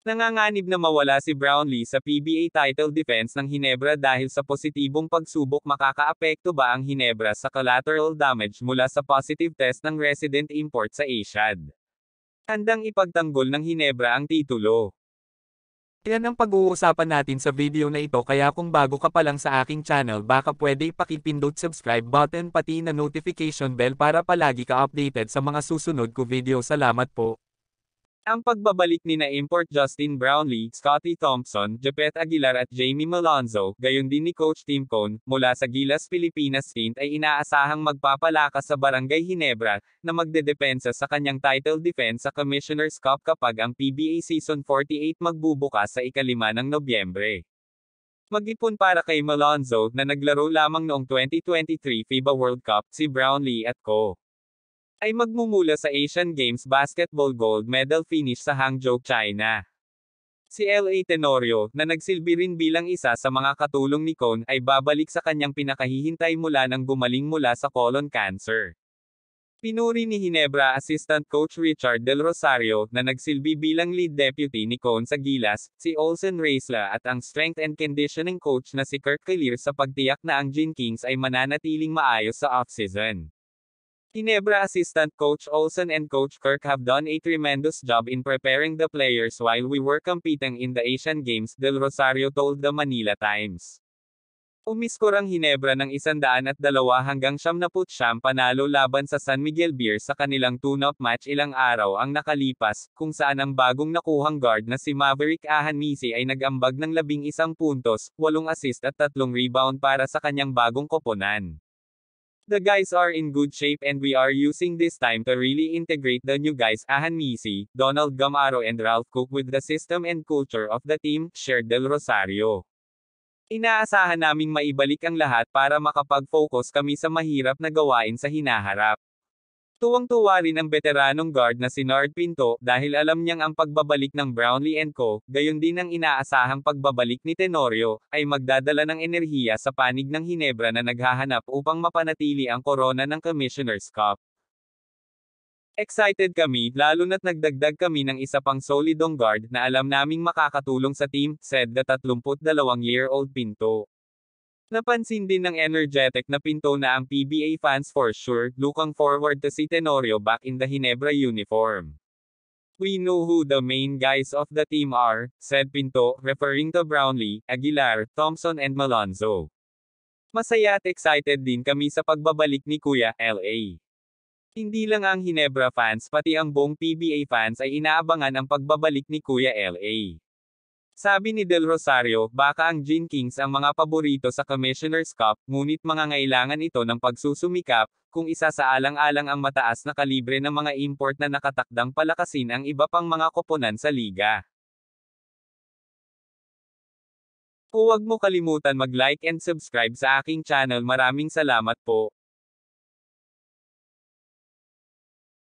Nanganganib na mawala si Brownlee sa PBA title defense ng Hinebra dahil sa positibong pagsubok. Makakaapekto ba ang Hinebra sa collateral damage mula sa positive test ng resident import sa Asiad? Handang ipagtanggol ng Hinebra ang titulo. Yan ang pag-uusapan natin sa video na ito, kaya kung bago ka pa lang sa aking channel, baka pwede ipakipindot subscribe button pati na notification bell para palagi ka updated sa mga susunod ko video. Salamat po. Ang pagbabalik ni na import Justin Brownlee, Scotty Thompson, Japet Aguilar at Jamie Malonzo, gayon din ni Coach Tim Cone, mula sa Gilas Pilipinas Saint ay inaasahang magpapalakas sa Barangay Hinebra, na magdedepensa sa kanyang title defense sa Commissioner's Cup kapag ang PBA Season 48 magbubukas sa 5 ng Nobyembre. Mag-ipon para kay Malonzo, na naglaro lamang noong 2023 FIBA World Cup, si Brownlee at co. ay magmumula sa Asian Games Basketball Gold Medal finish sa Hangzhou, China. Si L.A. Tenorio, na nagsilbi rin bilang isa sa mga katulong ni Cone, ay babalik sa kanyang pinakahihintay mula nang gumaling mula sa colon cancer. Pinuri ni Hinebra assistant coach Richard Del Rosario, na nagsilbi bilang lead deputy ni Cone sa Gilas, si Olsen Reisla at ang strength and conditioning coach na si Kirk Clear sa pagtiyak na ang Gin Kings ay mananatiling maayos sa offseason. Hinebra assistant coach Olsen and coach Kirk have done a tremendous job in preparing the players while we were competing in the Asian Games, Del Rosario told the Manila Times. Umiskor ang Hinebra ng 102 hanggang 79 panalo laban sa San Miguel Bears sa kanilang tune-up match ilang araw ang nakalipas, kung saan ang bagong nakuhang guard na si Maverick Ahanmisi ay nag-ambag ng 11 puntos, 8 assist at 3 rebound para sa kanyang bagong koponan. The guys are in good shape and we are using this time to really integrate the new guys, Ahanmisi, Donald Gamaro and Ralph Cook with the system and culture of the team, shared Del Rosario. Inaasahan naming maibalik ang lahat para makapag-focus kami sa mahirap na gawain sa hinaharap. Tuwang-tuwa rin ang veteranong guard na si Nard Pinto, dahil alam niyang ang pagbabalik ng Brownlee and Co., gayon din ang inaasahang pagbabalik ni Tenorio, ay magdadala ng enerhiya sa panig ng Hinebra na naghahanap upang mapanatili ang korona ng Commissioner's Cup. Excited kami, lalo na't nagdagdag kami ng isa pang solidong guard na alam naming makakatulong sa team, said the 32-year-old Pinto. Napansin din ng energetic na Pinto na ang PBA fans for sure, looking forward to see Tenorio back in the Hinebra uniform. We know who the main guys of the team are, said Pinto, referring to Brownlee, Aguilar, Thompson and Malonzo. Masaya at excited din kami sa pagbabalik ni Kuya, L.A. Hindi lang ang Hinebra fans pati ang buong PBA fans ay inaabangan ang pagbabalik ni Kuya L.A. Sabi ni Del Rosario, baka ang Gin Kings ang mga paborito sa Commissioner's Cup, ngunit mangangailangan ito ng pagsusumikap, kung isa sa alang-alang ang mataas na kalibre ng mga import na nakatakdang palakasin ang iba pang mga koponan sa liga. Huwag mo kalimutan mag-like and subscribe sa aking channel. Maraming salamat po.